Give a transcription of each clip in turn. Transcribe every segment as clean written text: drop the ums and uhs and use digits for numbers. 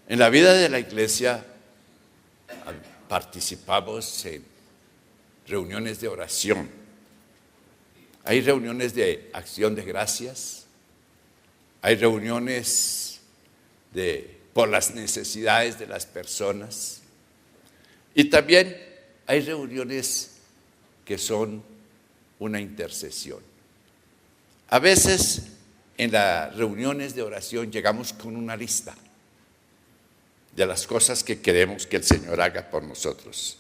En la vida de la iglesia participamos en reuniones de oración. Hay reuniones de acción de gracias. Hay reuniones por las necesidades de las personas. Y también hay reuniones que son una intercesión. A veces en las reuniones de oración llegamos con una lista de las cosas que queremos que el Señor haga por nosotros.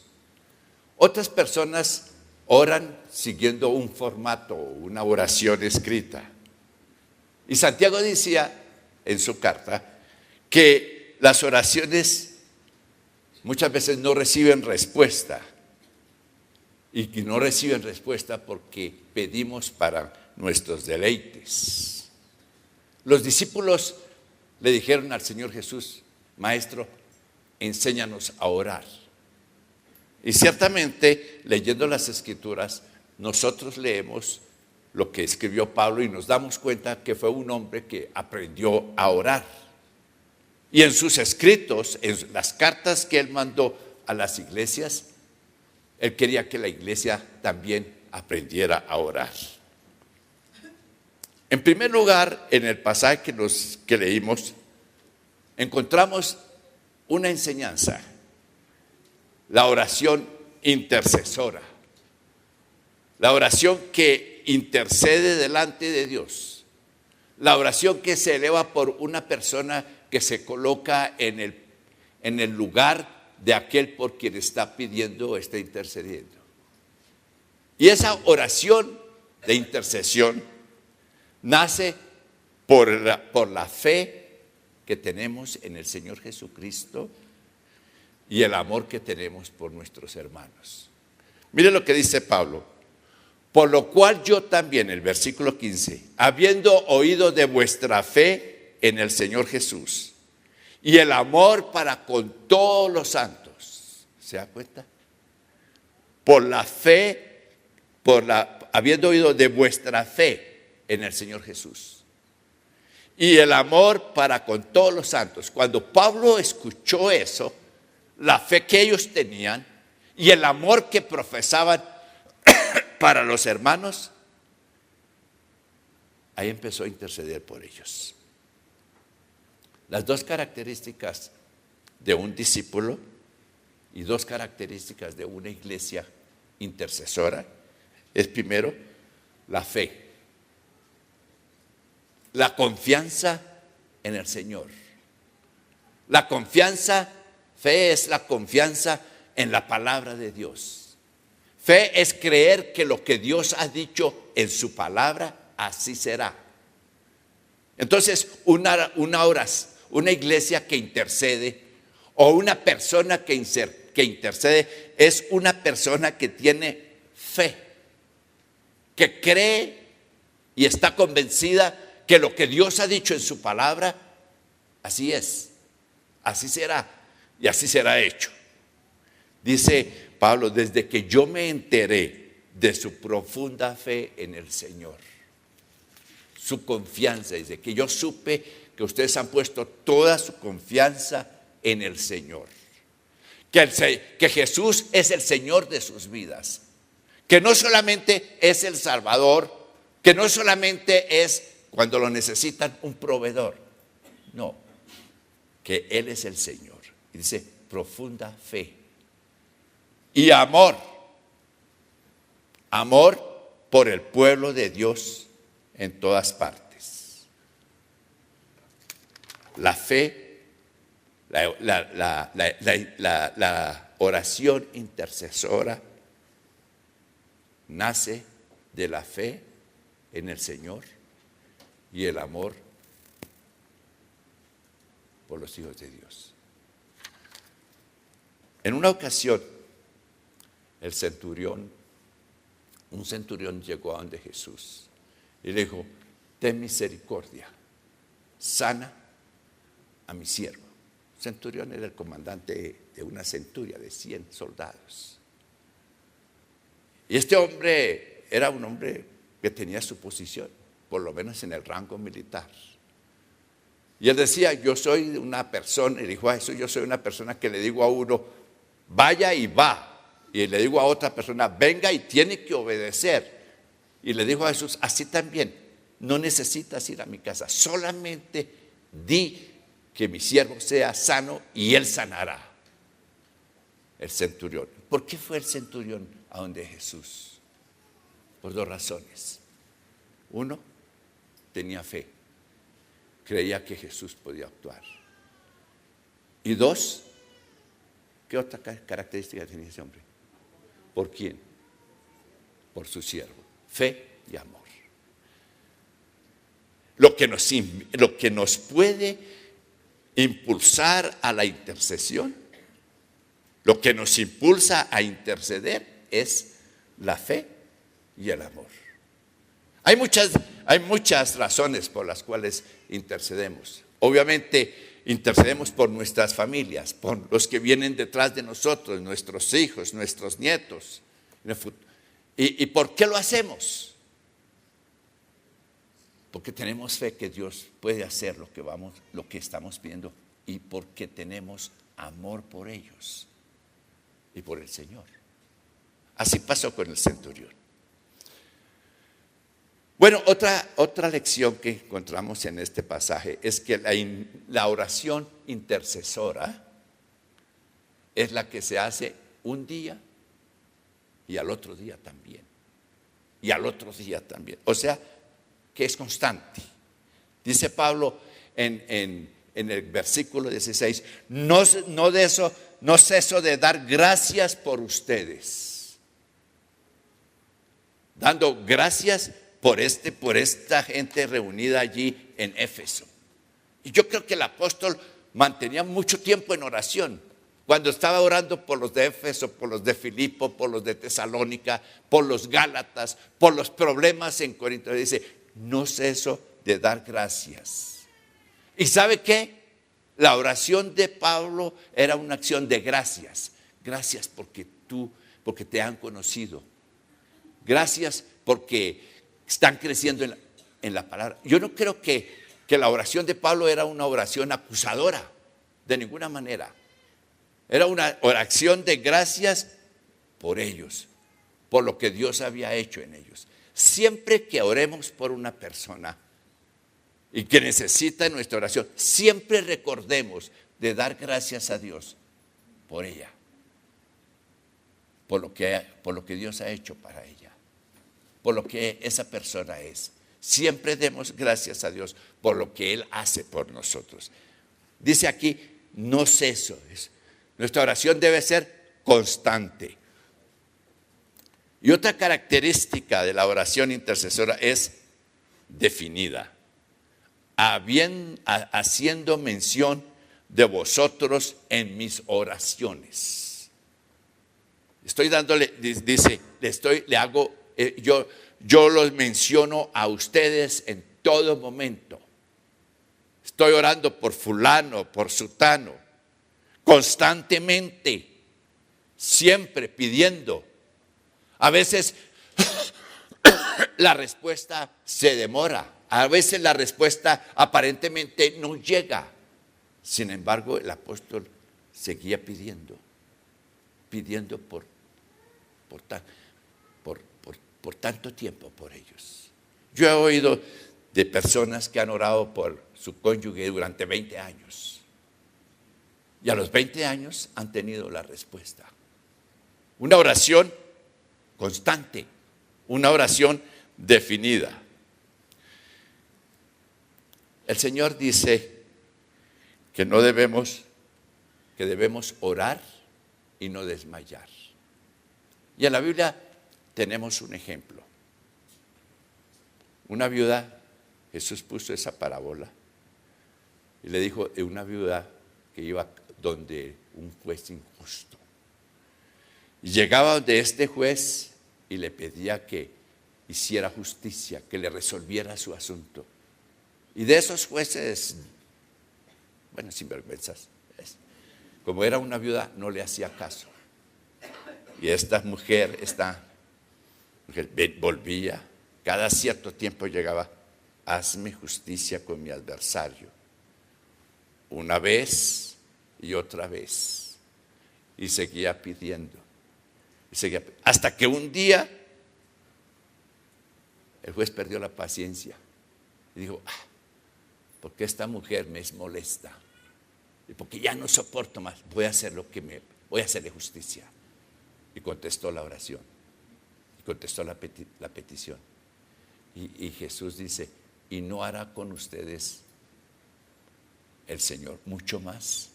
Otras personas oran siguiendo un formato, una oración escrita. Y Santiago decía en su carta que las oraciones muchas veces no reciben respuesta. Y que no reciben respuesta porque pedimos para nuestros deleites. Los discípulos le dijeron al Señor Jesús: Maestro, enséñanos a orar. Y ciertamente, leyendo las Escrituras, nosotros leemos lo que escribió Pablo y nos damos cuenta que fue un hombre que aprendió a orar. Y en sus escritos, en las cartas que él mandó a las iglesias, él quería que la iglesia también aprendiera a orar. En primer lugar, en el pasaje que leímos, encontramos una enseñanza: la oración intercesora, la oración que intercede delante de Dios, la oración que se eleva por una persona que se coloca en el lugar de aquel por quien está pidiendo o está intercediendo. Y esa oración de intercesión nace por la fe que tenemos en el Señor Jesucristo y el amor que tenemos por nuestros hermanos. Mire lo que dice Pablo: por lo cual yo también, el versículo 15, habiendo oído de vuestra fe en el Señor Jesús y el amor para con todos los santos. ¿Se da cuenta? Por la fe, habiendo oído de vuestra fe en el Señor Jesús y el amor para con todos los santos. Cuando Pablo escuchó eso, la fe que ellos tenían y el amor que profesaban para los hermanos, ahí empezó a interceder por ellos. Las dos características de un discípulo y dos características de una iglesia intercesora es, primero, la fe, la confianza en el Señor. La confianza, fe es la confianza en la palabra de Dios. Fe es creer que lo que Dios ha dicho en su palabra, así será. Entonces, una iglesia que intercede o una persona que intercede es una persona que tiene fe, que cree y está convencida que lo que Dios ha dicho en su palabra, así es, así será y así será hecho. Dice Pablo: desde que yo me enteré de su profunda fe en el Señor, su confianza, desde que yo supe que ustedes han puesto toda su confianza en el Señor, que Jesús es el Señor de sus vidas, que no solamente es el Salvador, que no solamente es cuando lo necesitan un proveedor, no, que Él es el Señor. Y dice: profunda fe y amor por el pueblo de Dios en todas partes. La fe, la oración intercesora nace de la fe en el Señor y el amor por los hijos de Dios. En una ocasión, un centurión llegó a donde Jesús y le dijo: ten misericordia, sana a mi siervo. El centurión era el comandante de una centuria de 100 soldados. Y este hombre era un hombre que tenía su posición, por lo menos en el rango militar. Y él decía, yo soy una persona, y dijo a Jesús, yo soy una persona que le digo a uno, vaya y va. Y le digo a otra persona, venga y tiene que obedecer. Y le dijo a Jesús, así también, no necesitas ir a mi casa, solamente di que mi siervo sea sano y él sanará. El centurión. ¿Por qué fue el centurión a donde Jesús? Por dos razones. Uno, tenía fe. Creía que Jesús podía actuar. Y dos, ¿qué otra característica tenía ese hombre? ¿Por quién? Por su siervo. Fe y amor. Lo que nos puede impulsar a la intercesión, lo que nos impulsa a interceder es la fe y el amor. Hay muchas razones por las cuales intercedemos. Obviamente intercedemos por nuestras familias, por los que vienen detrás de nosotros, nuestros hijos, nuestros nietos. ¿Y por qué lo hacemos? Porque tenemos fe que Dios puede hacer lo que estamos pidiendo, y porque tenemos amor por ellos y por el Señor. Así pasó con el centurión. Bueno, otra lección que encontramos en este pasaje es que la oración intercesora es la que se hace un día y al otro día también. Y al otro día también. O sea, que es constante. Dice Pablo en el versículo 16, no ceso de dar gracias por ustedes. Dando gracias por esta gente reunida allí en Éfeso. Y yo creo que el apóstol mantenía mucho tiempo en oración. Cuando estaba orando por los de Éfeso, por los de Filipo, por los de Tesalónica, por los Gálatas, por los problemas en Corinto, dice, no ceso de dar gracias. ¿Y sabe qué? La oración de Pablo era una acción de gracias. Gracias porque te han conocido. Gracias porque están creciendo en la palabra. Yo no creo que la oración de Pablo era una oración acusadora, de ninguna manera. Era una oración de gracias por ellos, por lo que Dios había hecho en ellos. Siempre que oremos por una persona y que necesita nuestra oración, siempre recordemos de dar gracias a Dios por ella, por lo que Dios ha hecho para ella, por lo que esa persona es. Siempre demos gracias a Dios por lo que Él hace por nosotros. Dice aquí, no ceso. Nuestra oración debe ser constante. Y otra característica de la oración intercesora es definida, haciendo mención de vosotros en mis oraciones. Estoy dándole, dice, yo los menciono a ustedes en todo momento. Estoy orando por fulano, por sutano, constantemente, siempre pidiendo. A veces la respuesta se demora, a veces la respuesta aparentemente no llega. Sin embargo, el apóstol seguía pidiendo por tanto tiempo por ellos. Yo he oído de personas que han orado por su cónyuge durante 20 años. Y a los 20 años han tenido la respuesta. Una oración constante, una oración definida. El Señor dice que debemos orar y no desmayar. Y en la Biblia tenemos un ejemplo. Una viuda, Jesús puso esa parábola y le dijo de una viuda que iba donde un juez injusto. Y llegaba donde este juez y le pedía que hiciera justicia, que le resolviera su asunto. Y de esos jueces, sinvergüenzas, como era una viuda, no le hacía caso. Y esta mujer volvía, cada cierto tiempo llegaba, hazme justicia con mi adversario. una vez y otra vez. Y seguía pidiendo. Hasta que un día el juez perdió la paciencia y dijo, porque esta mujer me es molesta y porque ya no soporto más, voy a hacerle justicia. Y contestó la oración, y contestó la petición. Y Jesús dice, y no hará con ustedes el Señor mucho más.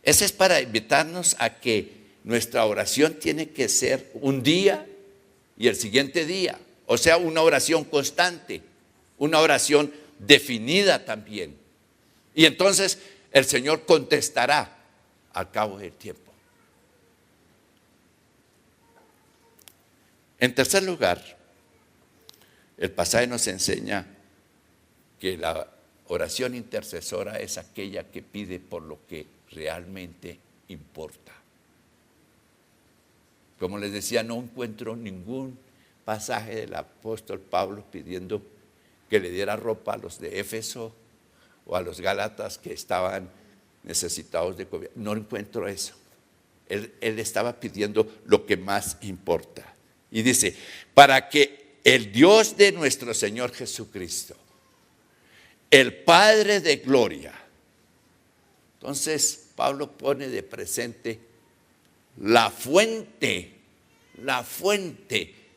Ese es para invitarnos a que nuestra oración tiene que ser un día y el siguiente día. O sea, una oración constante, una oración definida también. Y entonces el Señor contestará al cabo del tiempo. En tercer lugar, el pasaje nos enseña que la oración intercesora es aquella que pide por lo que realmente importa. Como les decía, no encuentro ningún pasaje del apóstol Pablo pidiendo que le diera ropa a los de Éfeso o a los Gálatas que estaban necesitados de comida. No encuentro eso. Él estaba pidiendo lo que más importa. Y dice, para que el Dios de nuestro Señor Jesucristo, el Padre de gloria. Entonces Pablo pone de presente la fuente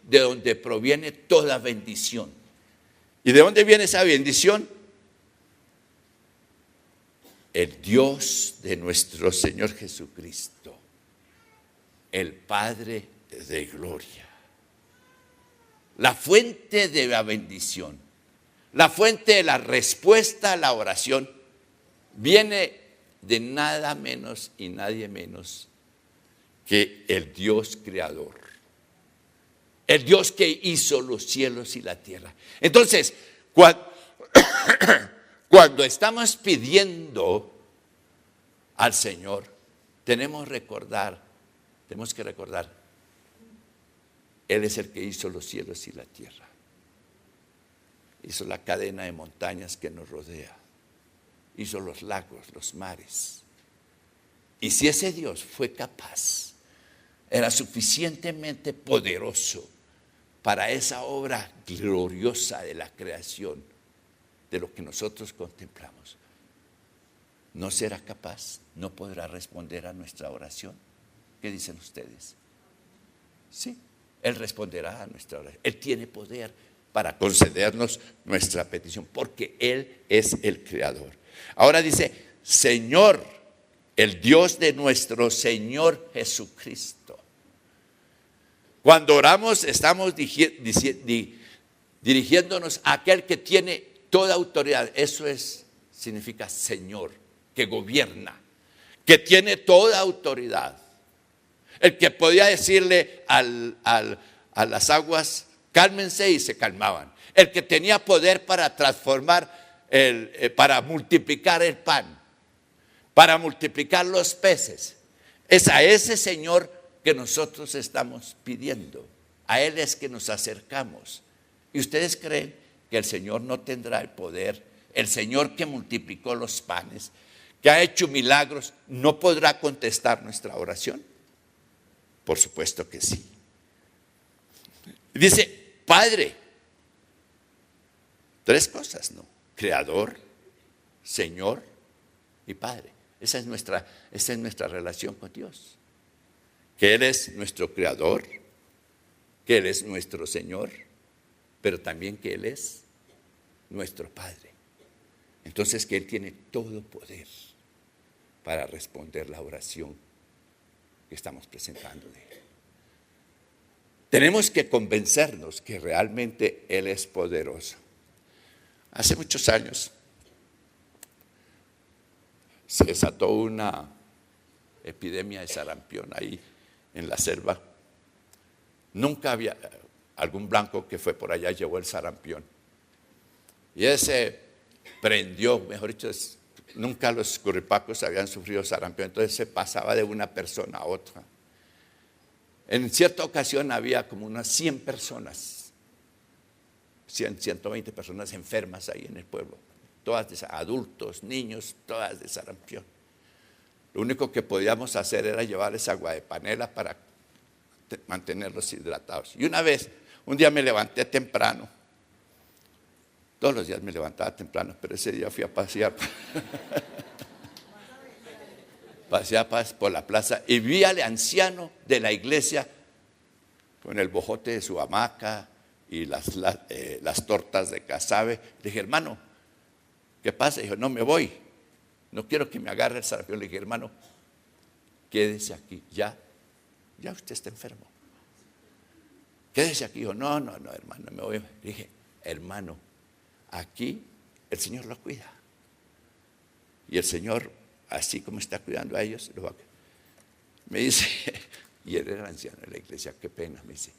de donde proviene toda bendición. ¿Y de dónde viene esa bendición? El Dios de nuestro Señor Jesucristo, el Padre de gloria. La fuente de la bendición, la fuente de la respuesta a la oración, viene de nada menos y nadie menos que el Dios creador. El Dios que hizo los cielos y la tierra. Entonces, cuando estamos pidiendo al Señor, tenemos que recordar, Él es el que hizo los cielos y la tierra. Hizo la cadena de montañas que nos rodea. Hizo los lagos, los mares. Y si ese Dios fue capaz, era suficientemente poderoso para esa obra gloriosa de la creación, de lo que nosotros contemplamos, ¿no será capaz? ¿No podrá responder a nuestra oración? ¿Qué dicen ustedes? Sí, Él responderá a nuestra oración. Él tiene poder para concedernos nuestra petición, porque Él es el creador. Ahora dice, Señor, el Dios de nuestro Señor Jesucristo. Cuando oramos estamos dirigiéndonos a aquel que tiene toda autoridad. Eso significa Señor, que gobierna, que tiene toda autoridad. El que podía decirle a las aguas, cálmense, y se calmaban. El que tenía poder para transformar, para multiplicar el pan, para multiplicar los peces. Es a ese Señor que nosotros estamos pidiendo. A Él es que nos acercamos. ¿Y ustedes creen que el Señor no tendrá el poder? El Señor que multiplicó los panes, que ha hecho milagros, ¿no podrá contestar nuestra oración? Por supuesto que sí. Dice, Padre. 3 cosas, ¿no? Creador, Señor y Padre. Esa es nuestra relación con Dios. Que Él es nuestro Creador, que Él es nuestro Señor, pero también que Él es nuestro Padre. Entonces que Él tiene todo poder para responder la oración que estamos presentando de Él. Tenemos que convencernos que realmente Él es poderoso. Hace muchos años se desató una epidemia de sarampión ahí en la selva. Nunca había, algún blanco que fue por allá llevó el sarampión. Y ese prendió, mejor dicho, nunca los curripacos habían sufrido sarampión, entonces se pasaba de una persona a otra. En cierta ocasión había como unas 100 personas, 100, 120 personas enfermas ahí en el pueblo. adultos, niños, todas de sarampión. Lo único que podíamos hacer era llevarles agua de panela para mantenerlos hidratados. Y un día me levanté temprano. Todos los días me levantaba temprano, pero ese día fui a pasear. Paseaba por la plaza y vi al anciano de la iglesia con el bojote de su hamaca y las tortas de casabe. Le dije, hermano, ¿qué pasa? Dijo, no me voy, no quiero que me agarre el sarampión. Le dije, hermano, quédese aquí, ya usted está enfermo. Quédese aquí. Dijo, no, hermano, me voy. Le dije, hermano, aquí el Señor lo cuida. Y el Señor, así como está cuidando a ellos, me dice, y él era anciano de la iglesia, qué pena, me dice,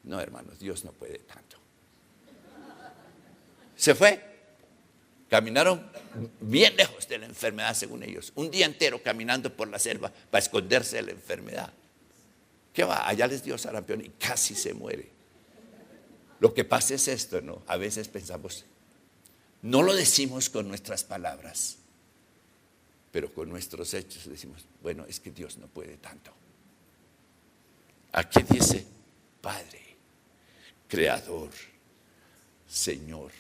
no, hermanos, Dios no puede tanto. Se fue. Caminaron bien lejos de la enfermedad, según ellos. Un día entero caminando por la selva para esconderse de la enfermedad. ¿Qué va? Allá les dio sarampión y casi se muere. Lo que pasa es esto, ¿no? A veces pensamos, no lo decimos con nuestras palabras, pero con nuestros hechos decimos, bueno, es que Dios no puede tanto. Aquí dice, Padre, Creador, Señor.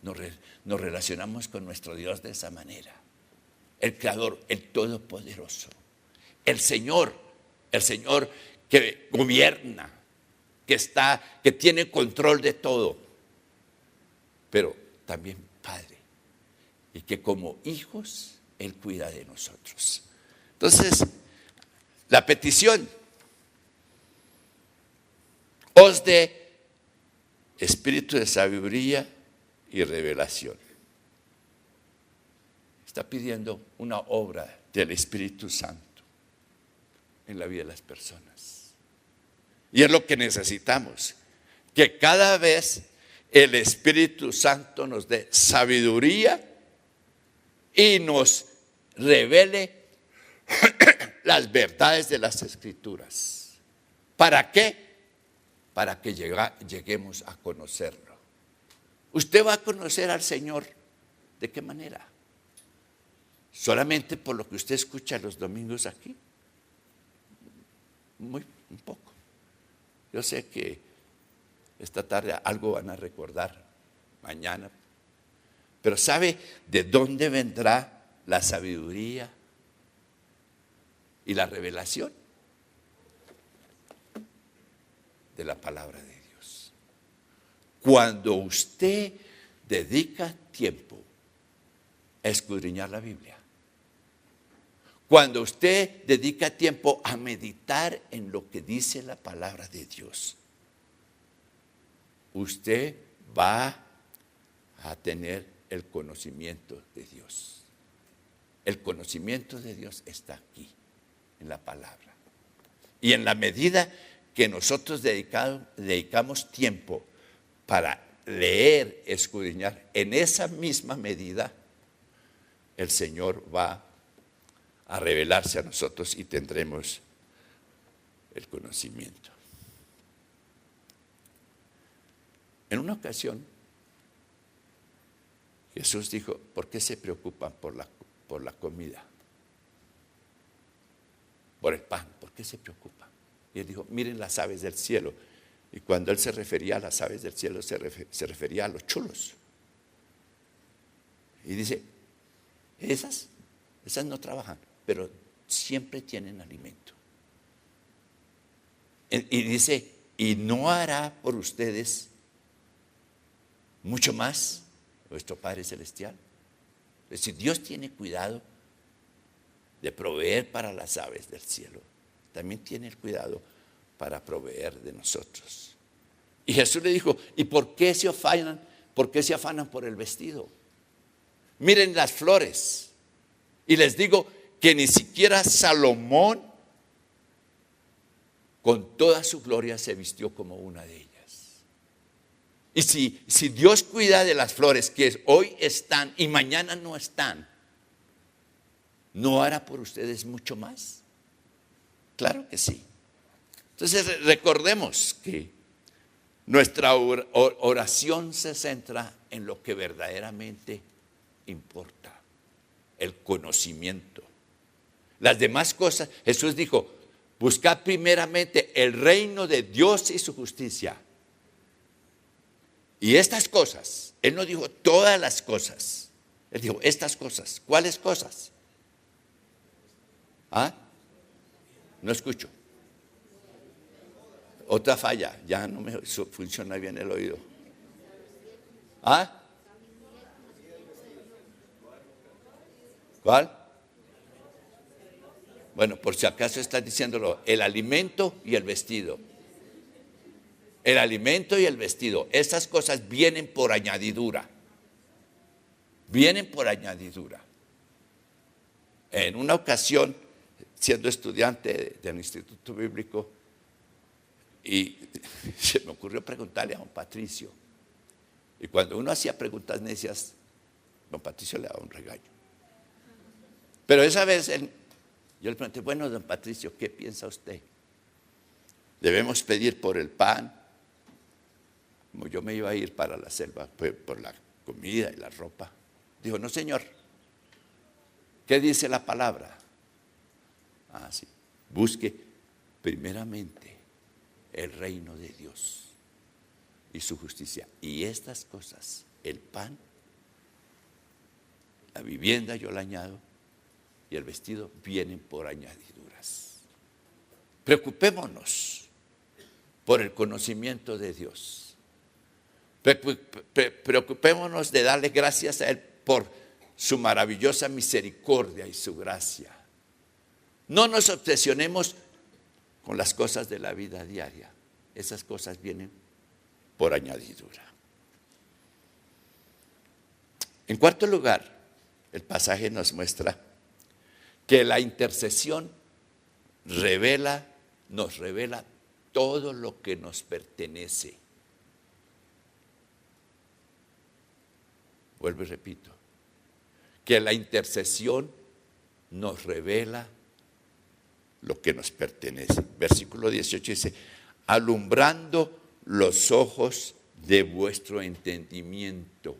Nos relacionamos con nuestro Dios de esa manera. El Creador, el Todopoderoso. El Señor que gobierna, que tiene control de todo. Pero también Padre. Y que como hijos, Él cuida de nosotros. Entonces, la petición, os dé espíritu de sabiduría y revelación. Está pidiendo una obra del Espíritu Santo en la vida de las personas. Y es lo que necesitamos, que cada vez el Espíritu Santo nos dé sabiduría y nos revele las verdades de las Escrituras. ¿Para qué? Para que lleguemos a conocerlo. ¿Usted va a conocer al Señor de qué manera? ¿Solamente por lo que usted escucha los domingos aquí? Un poco. Yo sé que esta tarde algo van a recordar mañana, pero ¿sabe de dónde vendrá la sabiduría y la revelación? De la palabra de Dios. Cuando usted dedica tiempo a escudriñar la Biblia, cuando usted dedica tiempo a meditar en lo que dice la palabra de Dios, usted va a tener el conocimiento de Dios. El conocimiento de Dios está aquí, en la palabra. Y en la medida que nosotros dedicamos tiempo para leer, escudriñar, en esa misma medida el Señor va a revelarse a nosotros y tendremos el conocimiento. En una ocasión, Jesús dijo, ¿por qué se preocupan por la comida? Por el pan, ¿por qué se preocupan? Y él dijo, miren las aves del cielo. Y cuando él se refería a las aves del cielo, se refería a los chulos. Y dice, esas no trabajan, pero siempre tienen alimento. Y dice, ¿y no hará por ustedes mucho más nuestro Padre Celestial? Es decir, Dios tiene cuidado de proveer para las aves del cielo. También tiene el cuidado para proveer de nosotros. Y Jesús le dijo, ¿y por qué se afanan? ¿Por qué se afanan por el vestido? Miren las flores. Y les digo que ni siquiera Salomón con toda su gloria se vistió como una de ellas. Y si Dios cuida de las flores que hoy están y mañana no están, ¿no hará por ustedes mucho más? Claro que sí. Entonces recordemos que nuestra oración se centra en lo que verdaderamente importa, el conocimiento. Las demás cosas, Jesús dijo, buscad primeramente el reino de Dios y su justicia. Y estas cosas, Él no dijo todas las cosas, Él dijo estas cosas. ¿Cuáles cosas? ¿Ah? No escucho. Otra falla, ya no me funciona bien el oído. ¿Ah? ¿Cuál? Bueno, por si acaso estás diciéndolo, el alimento y el vestido. El alimento y el vestido, esas cosas vienen por añadidura. Vienen por añadidura. En una ocasión, siendo estudiante del Instituto Bíblico, y se me ocurrió preguntarle a don Patricio. Y cuando uno hacía preguntas necias, don Patricio le daba un regaño. Pero esa vez yo le pregunté, bueno, don Patricio, ¿qué piensa usted? ¿Debemos pedir por el pan? Como yo me iba a ir para la selva, por la comida y la ropa. Dijo, no señor, ¿qué dice la palabra? Ah, sí, busque primeramente el reino de Dios y su justicia. Y estas cosas, el pan, la vivienda yo la añado y el vestido vienen por añadiduras. Preocupémonos por el conocimiento de Dios. Preocupémonos de darle gracias a Él por su maravillosa misericordia y su gracia. No nos obsesionemos con las cosas de la vida diaria. Esas cosas vienen por añadidura. En cuarto lugar, el pasaje nos muestra que la intercesión nos revela todo lo que nos pertenece. Vuelvo y repito, que la intercesión nos revela lo que nos pertenece. Versículo 18 dice, alumbrando los ojos de vuestro entendimiento.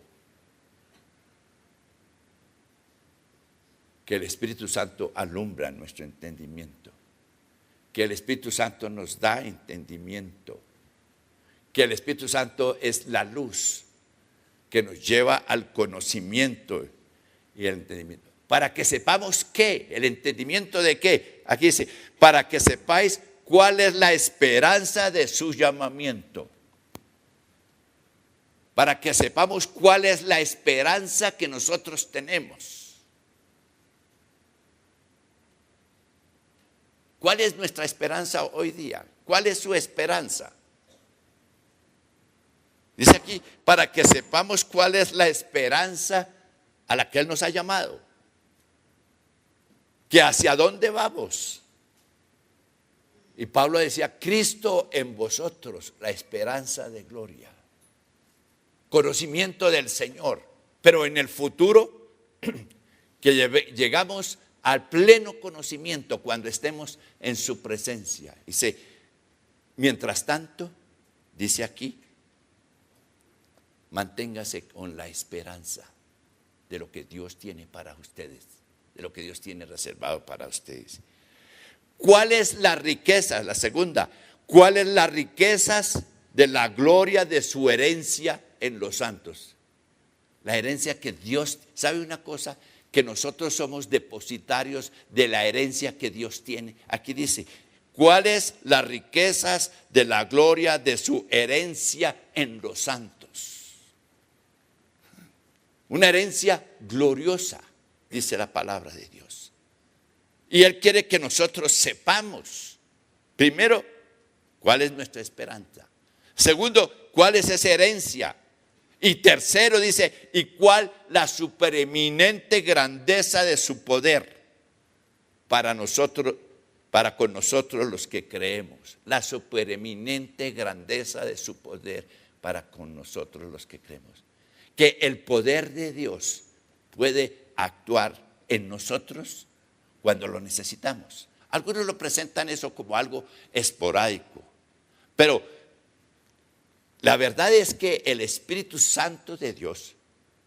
Que el Espíritu Santo alumbra nuestro entendimiento. Que el Espíritu Santo nos da entendimiento. Que el Espíritu Santo es la luz que nos lleva al conocimiento y el entendimiento. Para que sepamos qué, el entendimiento de qué. Aquí dice, para que sepáis cuál es la esperanza de su llamamiento. Para que sepamos cuál es la esperanza que nosotros tenemos. ¿Cuál es nuestra esperanza hoy día? ¿Cuál es su esperanza? Dice aquí, para que sepamos cuál es la esperanza a la que Él nos ha llamado. Que hacia dónde vamos. Y Pablo decía, Cristo en vosotros, la esperanza de gloria. Conocimiento del Señor. Pero en el futuro, que llegamos al pleno conocimiento cuando estemos en su presencia. Dice, mientras tanto, dice aquí, manténgase con la esperanza de lo que Dios tiene para ustedes, de lo que Dios tiene reservado para ustedes. ¿Cuál es la riqueza? La segunda, ¿cuál es la riquezas de la gloria de su herencia en los santos? La herencia que Dios, ¿sabe una cosa? Que nosotros somos depositarios de la herencia que Dios tiene. Aquí dice, ¿cuáles las riquezas de la gloria de su herencia en los santos? Una herencia gloriosa, dice la palabra de Dios. Y Él quiere que nosotros sepamos, primero, cuál es nuestra esperanza. Segundo, cuál es esa herencia. Y tercero dice, y cuál la supereminente grandeza de su poder para nosotros, para con nosotros los que creemos. La supereminente grandeza de su poder para con nosotros los que creemos. Que el poder de Dios puede actuar en nosotros cuando lo necesitamos. Algunos lo presentan eso como algo esporádico, pero la verdad es que el Espíritu Santo de Dios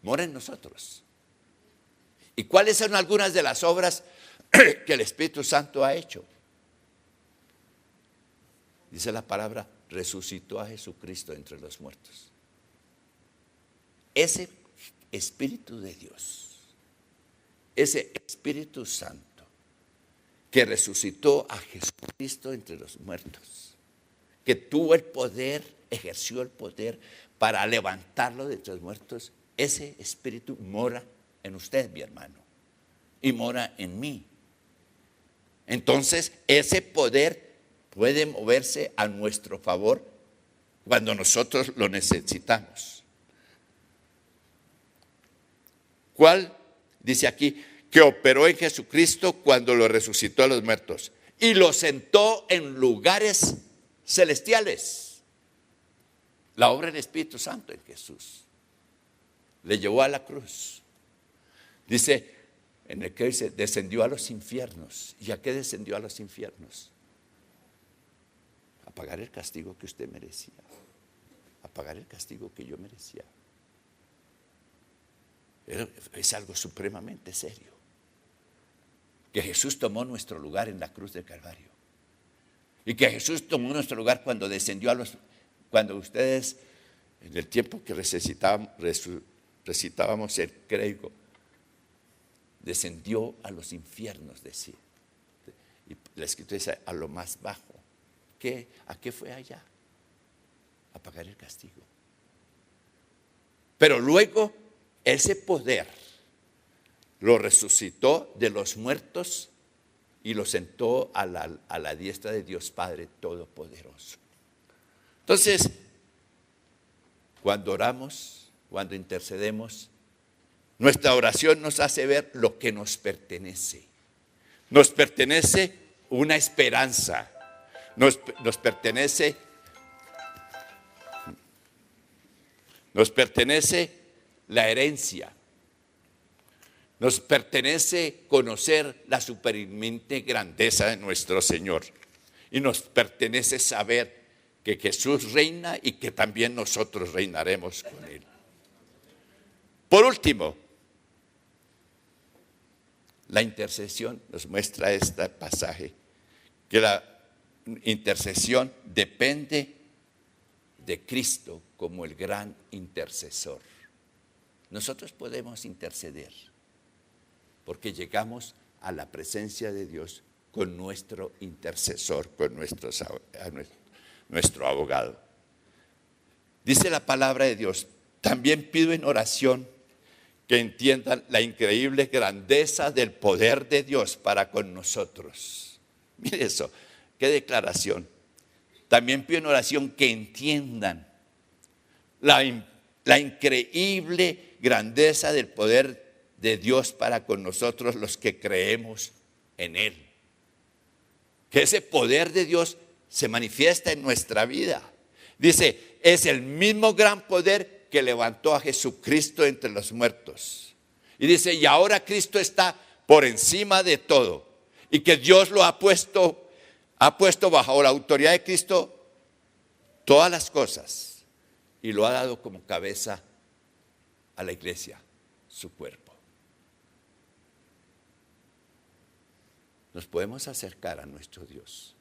mora en nosotros. ¿Y cuáles son algunas de las obras que el Espíritu Santo ha hecho? Dice la palabra, resucitó a Jesucristo entre los muertos. Ese Espíritu de Dios, ese Espíritu Santo que resucitó a Jesucristo entre los muertos, que tuvo el poder, ejerció el poder para levantarlo de entre los muertos, ese Espíritu mora en usted, mi hermano, y mora en mí. Entonces, ese poder puede moverse a nuestro favor cuando nosotros lo necesitamos. ¿Cuál? Dice aquí, que operó en Jesucristo cuando lo resucitó a los muertos y lo sentó en lugares celestiales. La obra del Espíritu Santo en Jesús le llevó a la cruz. Dice, en el que dice, descendió a los infiernos. ¿Y a qué descendió a los infiernos? A pagar el castigo que usted merecía, a pagar el castigo que yo merecía. Es algo supremamente serio. Que Jesús tomó nuestro lugar en la cruz del Calvario. Y que Jesús tomó nuestro lugar cuando descendió cuando ustedes, en el tiempo que recitábamos el credo, descendió a los infiernos, decía. Y la Escritura dice, a lo más bajo. ¿A qué fue allá? A pagar el castigo. Pero luego, ese poder lo resucitó de los muertos y lo sentó a la diestra de Dios Padre Todopoderoso. Entonces, cuando oramos, cuando intercedemos, nuestra oración nos hace ver lo que nos pertenece. Nos pertenece una esperanza. Nos pertenece la herencia. Nos pertenece conocer la supremamente grandeza de nuestro Señor. Y nos pertenece saber que Jesús reina y que también nosotros reinaremos con Él. Por último, la intercesión nos muestra este pasaje, que la intercesión depende de Cristo como el gran intercesor. Nosotros podemos interceder porque llegamos a la presencia de Dios con nuestro intercesor, con nuestro abogado. Dice la palabra de Dios, también pido en oración que entiendan la increíble grandeza del poder de Dios para con nosotros. Mire eso, qué declaración. También pido en oración que entiendan la increíble grandeza del poder de Dios para con nosotros los que creemos en Él. Que ese poder de Dios se manifiesta en nuestra vida. Dice, es el mismo gran poder que levantó a Jesucristo entre los muertos. Y dice, y ahora Cristo está por encima de todo. Y que Dios lo ha puesto bajo la autoridad de Cristo todas las cosas. Y lo ha dado como cabeza a la iglesia, su cuerpo. Nos podemos acercar a nuestro Dios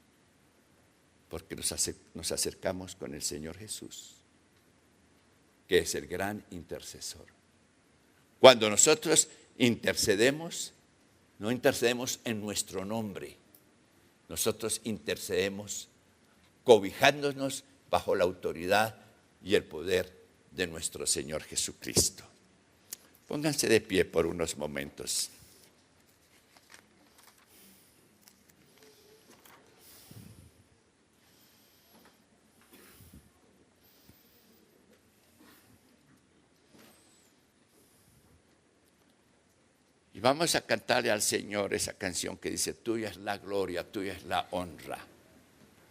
porque nos acercamos con el Señor Jesús, que es el gran intercesor. Cuando nosotros intercedemos, no intercedemos en nuestro nombre, nosotros intercedemos cobijándonos bajo la autoridad y el poder de nuestro Señor Jesucristo. Pónganse de pie por unos momentos. Y vamos a cantarle al Señor esa canción que dice, tuya es la gloria, tuya es la honra,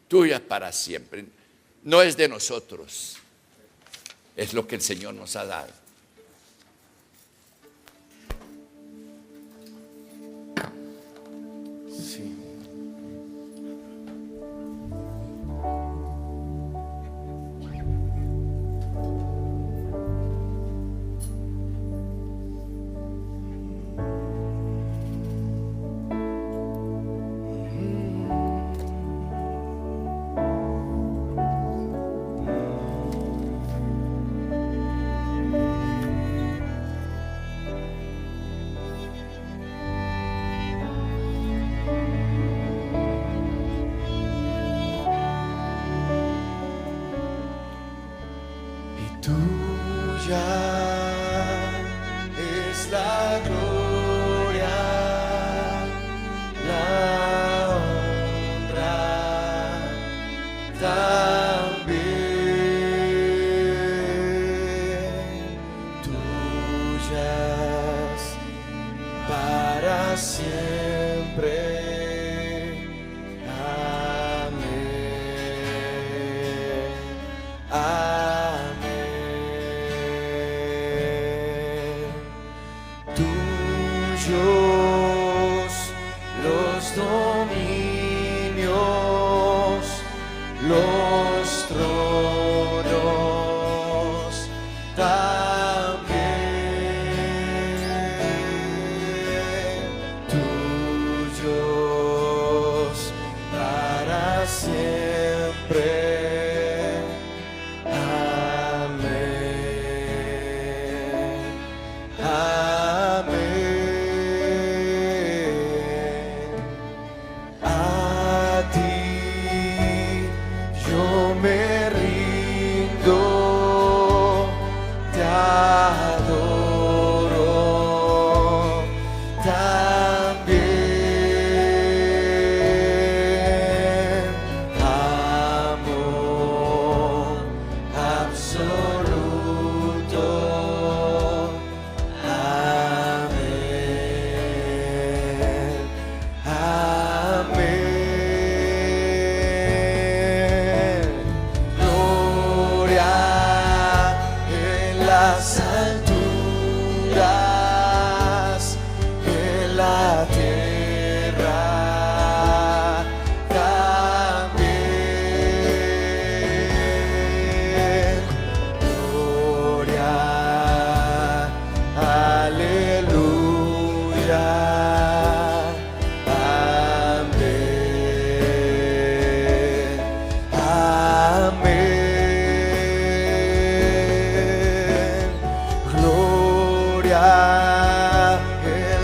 tuya para siempre. No es de nosotros, es lo que el Señor nos ha dado. Sí. para siempre. Amén. Tuyos los dominios, los tronos también. Tuyos para siempre.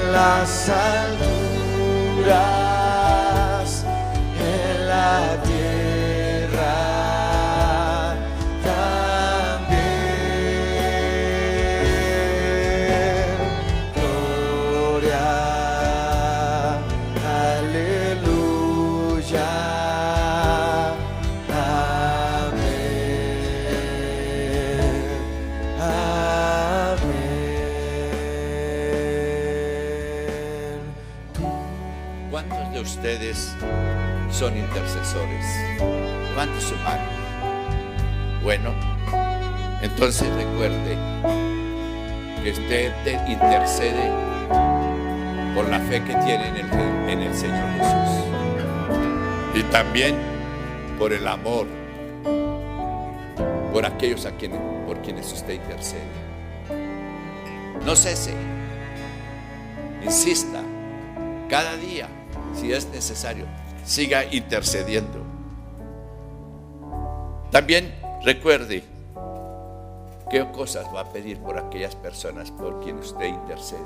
Las alturas, en la tierra también. Gloria, aleluya, amén, amén. ¿Cuántos de ustedes son intercesores? Levante su mano. Bueno, entonces recuerde que usted intercede por la fe que tiene en el Señor Jesús, y también por el amor por aquellos por quienes usted intercede. No cese, insista. Cada día, si es necesario, siga intercediendo. También recuerde qué cosas va a pedir por aquellas personas por quienes usted intercede.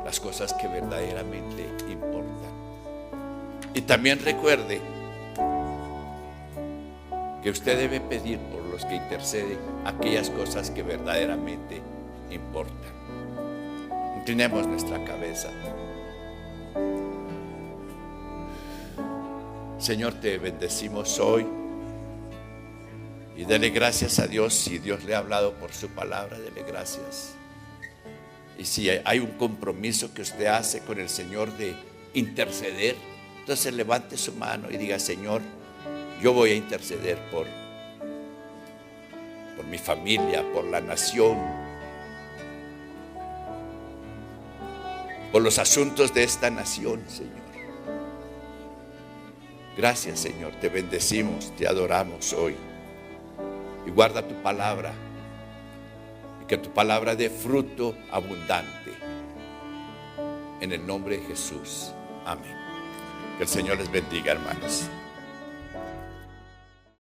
Las cosas que verdaderamente importan. Y también recuerde que usted debe pedir por los que interceden aquellas cosas que verdaderamente importan. Inclinemos nuestra cabeza. Señor, te bendecimos hoy y dele gracias a Dios. Si Dios le ha hablado por su palabra, dele gracias. Y si hay un compromiso que usted hace con el Señor de interceder, entonces levante su mano y diga: Señor, yo voy a interceder por mi familia, por la nación, por los asuntos de esta nación, Señor. Gracias, Señor, te bendecimos, te adoramos hoy. Y guarda tu palabra, y que tu palabra dé fruto abundante. En el nombre de Jesús, amén. Que el Señor les bendiga, hermanos.